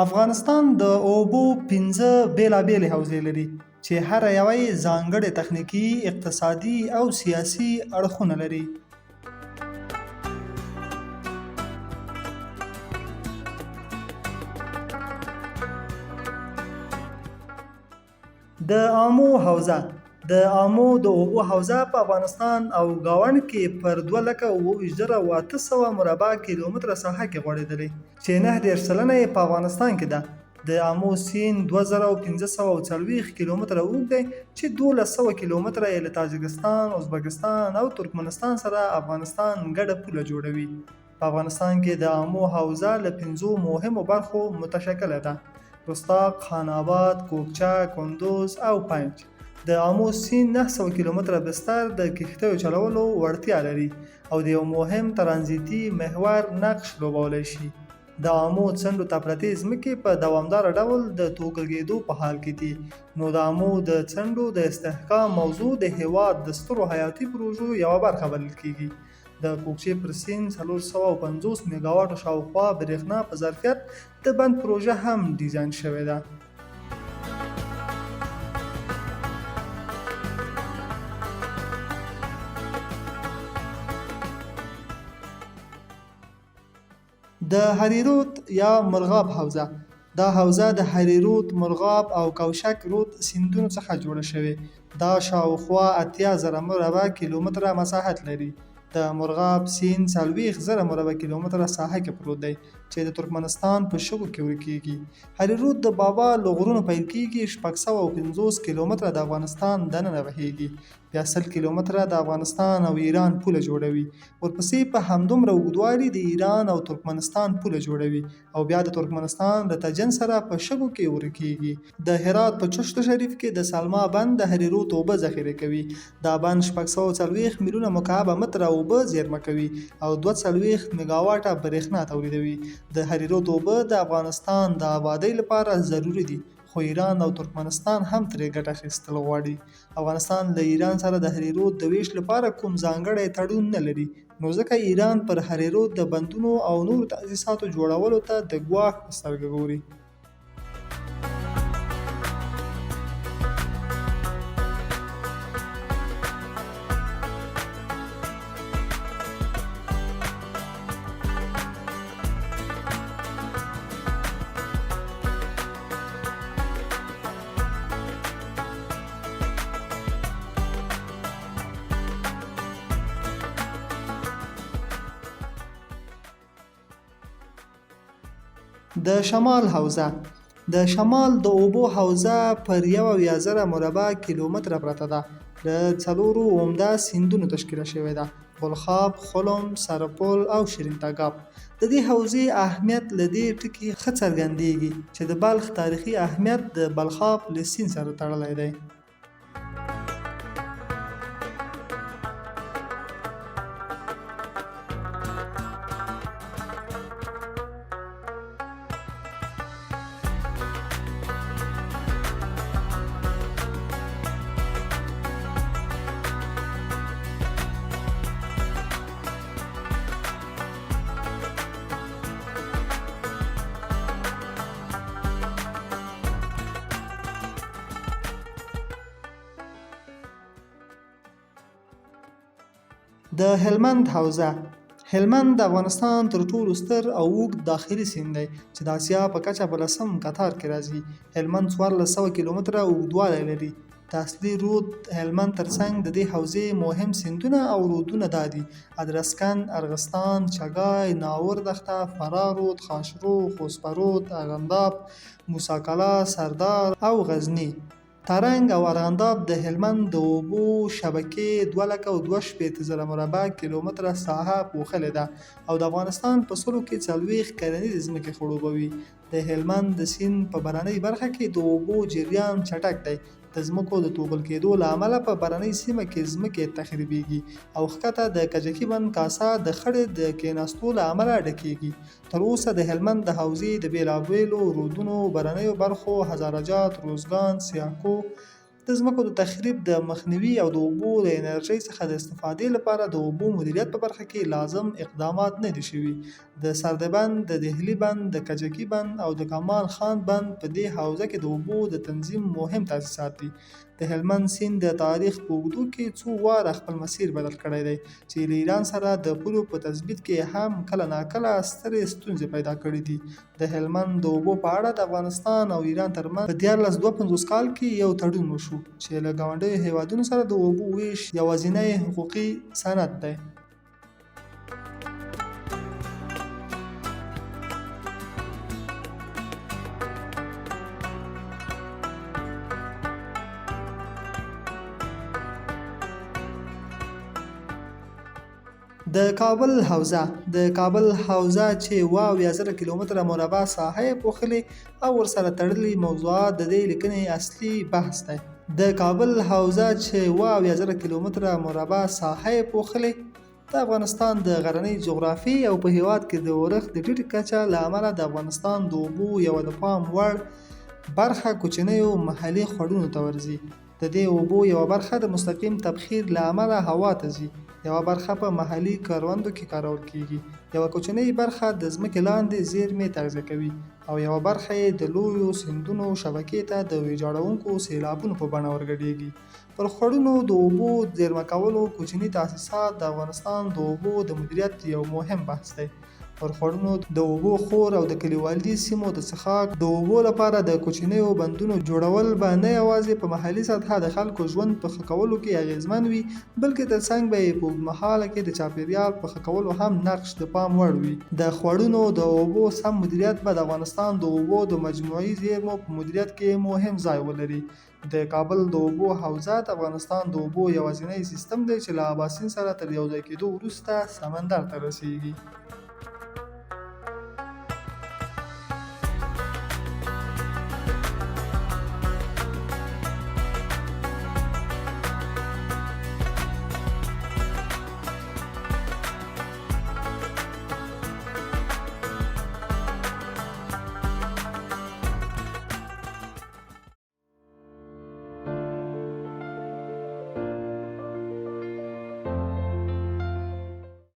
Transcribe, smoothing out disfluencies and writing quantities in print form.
افغانستان د اوبو 15 بیلابېلې حوزې لري چې هر یوه یې ځانګړي تخنیکي، اقتصادي او سیاسي اړخونه لري. د آمو حوزه د آمو د اوبو حوزه په افغانستان او ګاونډ کې پر 2,28,800 مربع کیلومتره ساحه کې غوړېدلې چې 9.9 یې په افغانستان کې ده. د آمو سیند 2540 کیلومتره اوږد دی چې 1200 کیلومتره یې له تاجکستان، ازبکستان او ترکمنستان سره افغانستان ګډه پوله جوړوي. په افغانستان کې د آمو حوزه له 5 مهمو برخو متشکله ده: رستاق، خان آباد، کوکچه، کندوز او پنج. د آمو سیند 900 کیلومتره بستر د کښتیو چلولو وړتیا لري او د یو مهم ترانزیتي محور نقش لوبولی شي. د آمو څنډو ته پرتې ځمکې په دوامداره ډول د توږلېدو په حال کې دي، نو د آمو د څنډو د استحکام موضوع د هېواد د سترو حیاتي پروژو یوه برخه بلل کېږي. د کوکچې پر سیند 450 میګاواټو شاوخوا برېښنا په ظرفیت د بند پروژه هم ډیزاین شوې ده. د هریرود یا مرغاب حوزه دا حوزه د هریرود، مرغاب او کوشک رود سیندونو څخه جوړه شوې. دا شاوخوا 80,000 مربع کیلومتره مساحت لري. د مرغاب سیند 40,000 مربع کیلومتره ساحه کې پروت دی چې د ترکمنستان په شګو کې ورکېږي. هریرود د بابا له غرونو پیل کېږي، 650 کیلومتره د افغانستان دننه بهېږي، بیا 100 کیلومتره د افغانستان او ایران پوله جوړوي، ورپسې په همدومره اوږدوالي د ایران او ترکمنستان پوله جوړوي او بیا د ترکمنستان له تجن سره په شګو کې ورکېږي. د هرات په چشت شریف کې د سلما بند د هریرود اوبه ذخیره کوي. دا بند 640 میلیونه مکعب متره اوبه زیرمه کوي او 240 میګاواټه برېښنا تولیدوي. د هریرود اوبه د افغانستان د آبادۍ لپاره ضروري دي، خو ایران او ترکمنستان هم ترې ګټه اخیستل غواړي. افغانستان له ایران سره د هریرود د ویش لپاره کوم ځانګړی تړون نه لري، نو ځکه ایران پر هریرود د بندونو او نورو تاسیساتو جوړولو ته د ګواښ په سترګه ګوري. د شمال حوزه د شمال د اوبو حوزه پر 21,000 مربع کیلومتره پرته ده. له 4 عمده سیندونو تشکیله شوې ده: بلخاب، خلم، سرپل او شیرین تګاب. د دې حوزې اهمیت له دې ټکي ښه څرګندېږي چې د بلخ تاریخي اهمیت د بلخاب له سیند سره تړلی دی. د هلمند حوزه هلمند د افغانستان تر ټولو ستر او اوږد داخلي سیند دی چې د اسیا په کچه په 10م قطار کې راځي. هلمند 1400 کیلومتره اوږدوالی لري. د اصلي رود هلمند ترڅنګ د دې حوزې مهم سیندونه او رودونه دا دي: ادرسکن، ارغستان، چګای، ناور دښته، فرا رود، خاشرو، خوسپرود، ارغنداب، موسی کلا، سردار او غزني. ترنګ او ارغنداب د هلمند د اوبو شبکې 2,62,000 مربع کیلومتره ساحه پوښلې ده او د افغانستان په سلو کې 40 کرنیزې ځمکې خړوبوي. د هلمند د سیند په برنۍ برخه کې د اوبو جریان چټک دی. د ځمکو د توغل کېدو له امله په برنۍ سیمه کې ځمکې تخریبېږي او ښکته د کجکي بند کاسه د خړې د کېناستو له امله ډکېږي. تر اوسه د هلمند د حوزې د بېلابېلو رودونو برنیو برخو هزارهجات، روزګان، سیاکو د ځمکو د تخریب د مخنیوي او د اوبو د انرژۍ څخه د استفادې لپاره د اوبو مدیریت په برخه کې لازم اقدامات نه دي شوي. د سرده بند، د دهلي بند، د کجکي بند او د کمال خان بند په دې حوزه کې د اوبو د تنظیم مهم تاسیسات دي. د هلمند سیند د تاریخ په اوږدو کې څو واره خپل مسیر بدل کړی دی چې له ایران سره د پولو په تثبیت کې هم کله ناکله سترې ستونزې پیدا کړې دي. د هلمند د اوبو په اړه د افغانستان او ایران ترمنځ په 1952 کال کې یو تړون وشو چې له ګاونډیو هیوادونو سره د اوبو ویش یوازینی حقوقي سند دی. د کابل حوزه چې 7000 کیلومتره مربع ساحه یې پوښلې او ورسره تړلي موضوعات د دې لیکنې اصلي بحث دی. د کابل حوزه چې 7000 کیلومتره مربع ساحه یې پوښلې د افغانستان د غرنۍ جغرافي او په هیواد کې د اورښت د ټیټې کچه له امله د افغانستان د اوبو یوه د پام وړ برخه کوچنیو محلي خوړونو ته ورځي. د دې اوبو یوه برخه د مستقیم تبخیر له امله هوا ته ځي، یوه برخه په محلي کروندو کې کارول کیږي، یوه کوچنۍ برخه د ځمکې لاندې زیرمې تغذیه کوي او یوه برخه یې د لویو سیندونو شبکې ته د ویجاړونکو سیلابونو په بڼه ورګډېږي. پر خوړونو د اوبو زیرمه کولو کوچني تاسیسات د افغانستان د اوبو د مدیریت یو مهم بحث دی. پر خوړونو د اوبو خور او د کلیوالي سیمو د څښاک د اوبو لپاره د کوچنیو بندونو جوړول به نه یوازې په محلي سطحه د خلکو ژوند په ښه کولو کې اغیزمن وي، بلکې ترڅنګ به یې په اوږدمهاله کې د چاپیریال په ښه کولو هم نقش د پام وړ وي. د خوړونو د اوبو سم مدیریت به د افغانستان د اوبو د مجموعي زیرمو په مدیریت کې مهم ځای ولري. د کابل د اوبو حوزه د افغانستان د اوبو یوازینی سیستم دی چې له اباسین سره تر یوځای کېدو وروسته سمندر ته رسیږي.